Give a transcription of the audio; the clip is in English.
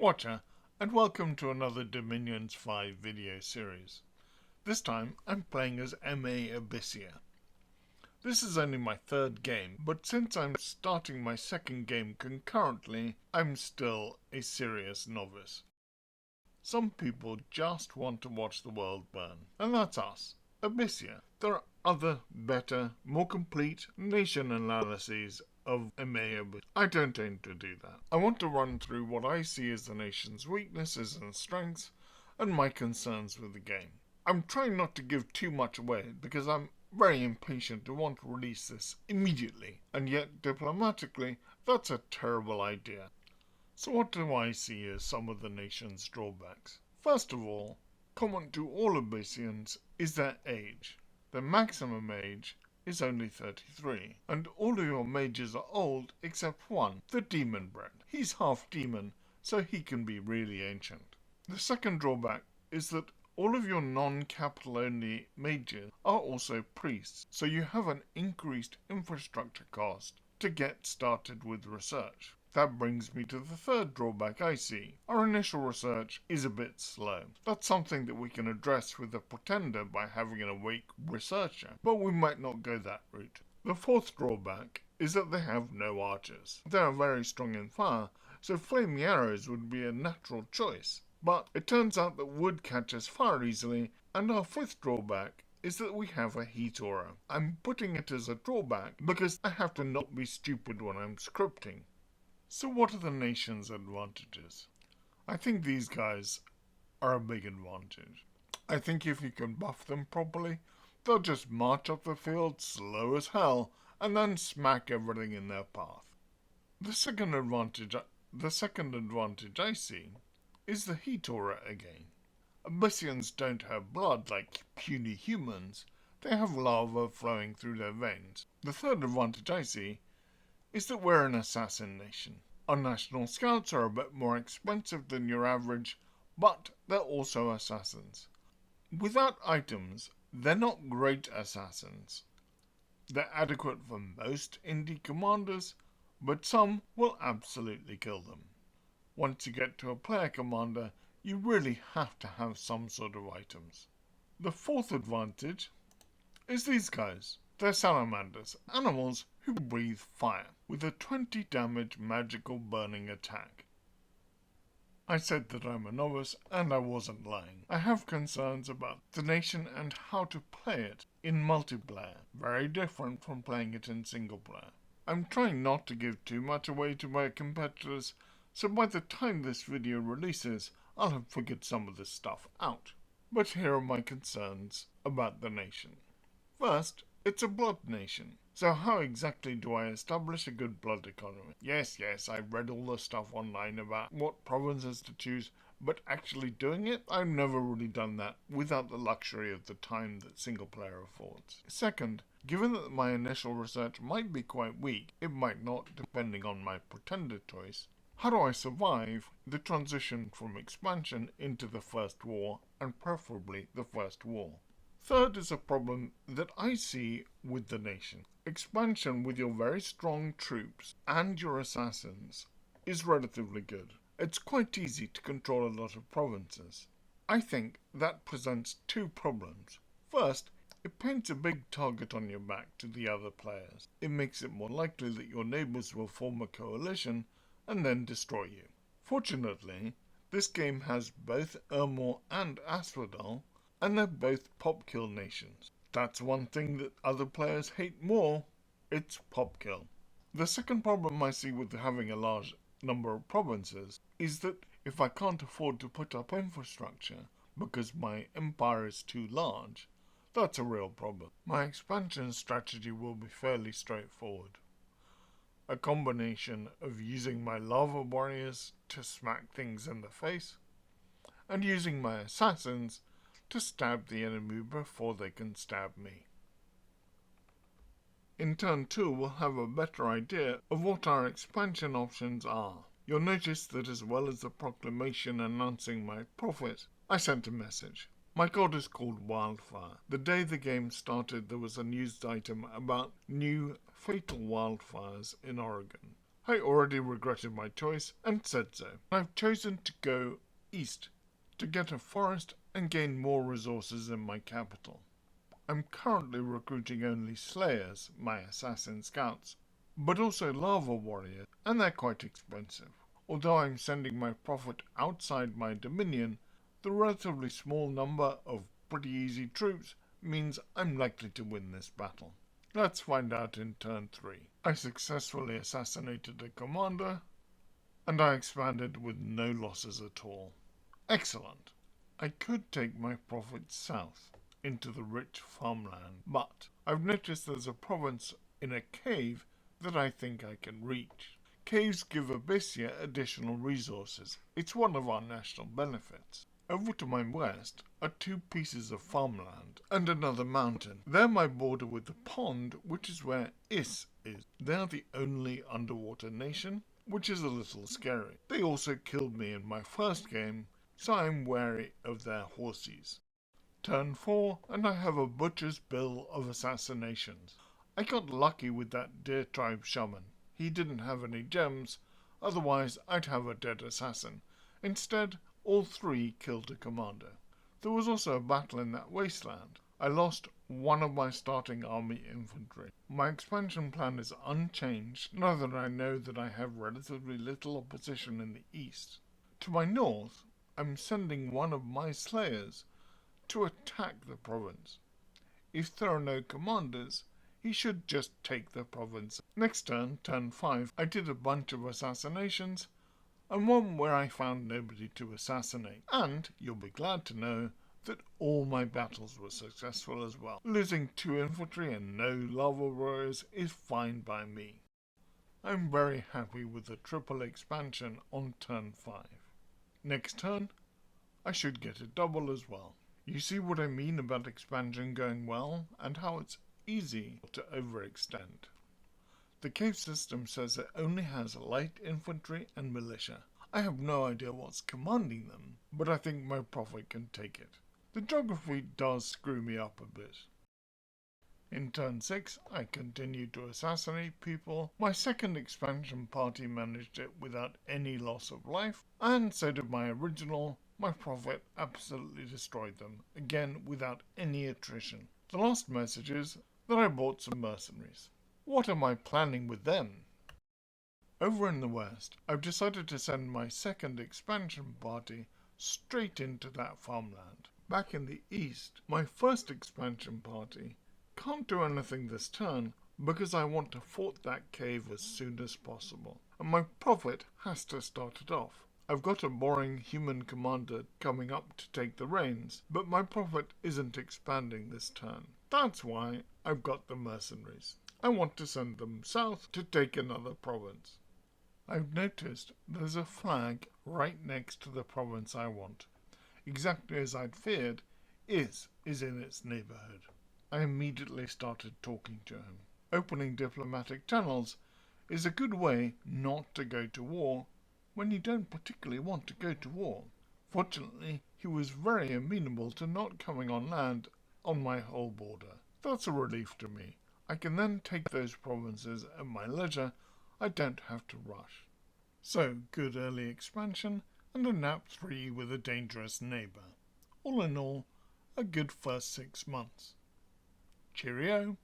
Watcher, and welcome to another Dominions 5 video series. This time I'm playing as MA Abysia. This is only my third game, but since I'm starting my second game concurrently, I'm still a serious novice. Some people just want to watch the world burn, and that's us, Abysia. There are other, better, more complete nation analyses of MA Abysia. I don't aim to do that. I want to run through what I see as the nation's weaknesses and strengths, and my concerns with the game. I'm trying not to give too much away because I'm very impatient to want to release this immediately, and yet diplomatically that's a terrible idea. So what do I see as some of the nation's drawbacks? First of all, common to all Abyssians is their age. The maximum age is only 33, and all of your mages are old except one, the demon bred. He's half demon, so he can be really ancient. The second drawback is that all of your non-capital only mages are also priests, so you have an increased infrastructure cost to get started with research. That brings me to the third drawback I see. Our initial research is a bit slow. That's something that we can address with the Pretender by having an awake researcher, but we might not go that route. The fourth drawback is that they have no archers. They are very strong in fire, so flaming arrows would be a natural choice. But it turns out that wood catches fire easily, and our fifth drawback is that we have a heat aura. I'm putting it as a drawback because I have to not be stupid when I'm scripting. So what are the nation's advantages? I think these guys are a big advantage. I think if you can buff them properly, they'll just march up the field slow as hell and then smack everything in their path. The second advantage I see is the heat aura again. Abyssians don't have blood like puny humans, they have lava flowing through their veins. The third advantage I see is that we're an assassin nation. Our national scouts are a bit more expensive than your average, but they're also assassins. Without items, they're not great assassins. They're adequate for most indie commanders, but some will absolutely kill them. Once you get to a player commander, you really have to have some sort of items. The fourth advantage is these guys. They're salamanders, animals who breathe fire, with a 20 damage magical burning attack. I said that I'm a novice, and I wasn't lying. I have concerns about the nation and how to play it in multiplayer, very different from playing it in single player. I'm trying not to give too much away to my competitors, so by the time this video releases, I'll have figured some of this stuff out. But here are my concerns about the nation. First, it's a blood nation. So how exactly do I establish a good blood economy? Yes, I've read all the stuff online about what provinces to choose, but actually doing it, I've never really done that without the luxury of the time that single player affords. Second, given that my initial research might be quite weak, it might not, depending on my Pretender choice, how do I survive the transition from expansion into the first war, and preferably the first war? Third is a problem that I see with the nation. Expansion with your very strong troops and your assassins is relatively good. It's quite easy to control a lot of provinces. I think that presents two problems. First, it paints a big target on your back to the other players. It makes it more likely that your neighbors will form a coalition and then destroy you. Fortunately, this game has both Ermor and Asphodel, and they're both pop kill nations. That's one thing that other players hate more. It's pop kill. The second problem I see with having a large number of provinces is that if I can't afford to put up infrastructure because my empire is too large, that's a real problem. My expansion strategy will be fairly straightforward. A combination of using my lava warriors to smack things in the face, and using my assassins to stab the enemy before they can stab me. In turn 2, we'll have a better idea of what our expansion options are. You'll notice that as well as the proclamation announcing my profit, I sent a message. My god is called Wildfire. The day the game started, there was a news item about new fatal wildfires in Oregon. I already regretted my choice and said so. I've chosen to go east to get a forest and gain more resources in my capital. I'm currently recruiting only slayers, my assassin scouts, but also lava warriors, and they're quite expensive. Although I'm sending my prophet outside my dominion, the relatively small number of pretty easy troops means I'm likely to win this battle. Let's find out in turn 3. I successfully assassinated a commander, and I expanded with no losses at all. Excellent. I could take my prophet south into the rich farmland, but I've noticed there's a province in a cave that I think I can reach. Caves give Abysia additional resources. It's one of our national benefits. Over to my west are 2 pieces of farmland and another mountain. They're my border with the pond, which is where Is is. They're the only underwater nation, which is a little scary. They also killed me in my first game, so I'm wary of their horses. Turn 4, and I have a butcher's bill of assassinations. I got lucky with that deer tribe shaman. He didn't have any gems, otherwise I'd have a dead assassin. Instead, all 3 killed a commander. There was also a battle in that wasteland. I lost one of my starting army infantry. My expansion plan is unchanged now that I know that I have relatively little opposition in the east. To my north, I'm sending one of my slayers to attack the province. If there are no commanders, he should just take the province. Next turn, turn 5, I did a bunch of assassinations, and one where I found nobody to assassinate. And you'll be glad to know that all my battles were successful as well. Losing 2 infantry and no lava warriors is fine by me. I'm very happy with the triple expansion on turn 5. Next turn, I should get a double as well. You see what I mean about expansion going well, and how it's easy to overextend. The cave system says it only has light infantry and militia. I have no idea what's commanding them, but I think my prophet can take it. The geography does screw me up a bit. In turn 6, I continued to assassinate people. My second expansion party managed it without any loss of life, and so did my original. My prophet absolutely destroyed them, again without any attrition. The last message is that I bought some mercenaries. What am I planning with them? Over in the west, I've decided to send my second expansion party straight into that farmland. Back in the east, my first expansion party can't do anything this turn because I want to fort that cave as soon as possible, and my prophet has to start it off. I've got a boring human commander coming up to take the reins, but my prophet isn't expanding this turn. That's why I've got the mercenaries. I want to send them south to take another province. I've noticed there's a flag right next to the province I want. Exactly as I'd feared, Is in its neighborhood. I immediately started talking to him. Opening diplomatic channels is a good way not to go to war when you don't particularly want to go to war. Fortunately, he was very amenable to not coming on land on my whole border. That's a relief to me. I can then take those provinces at my leisure. I don't have to rush. So, good early expansion and a nap 3 with a dangerous neighbour. All in all, a good first 6 months. Cheerio!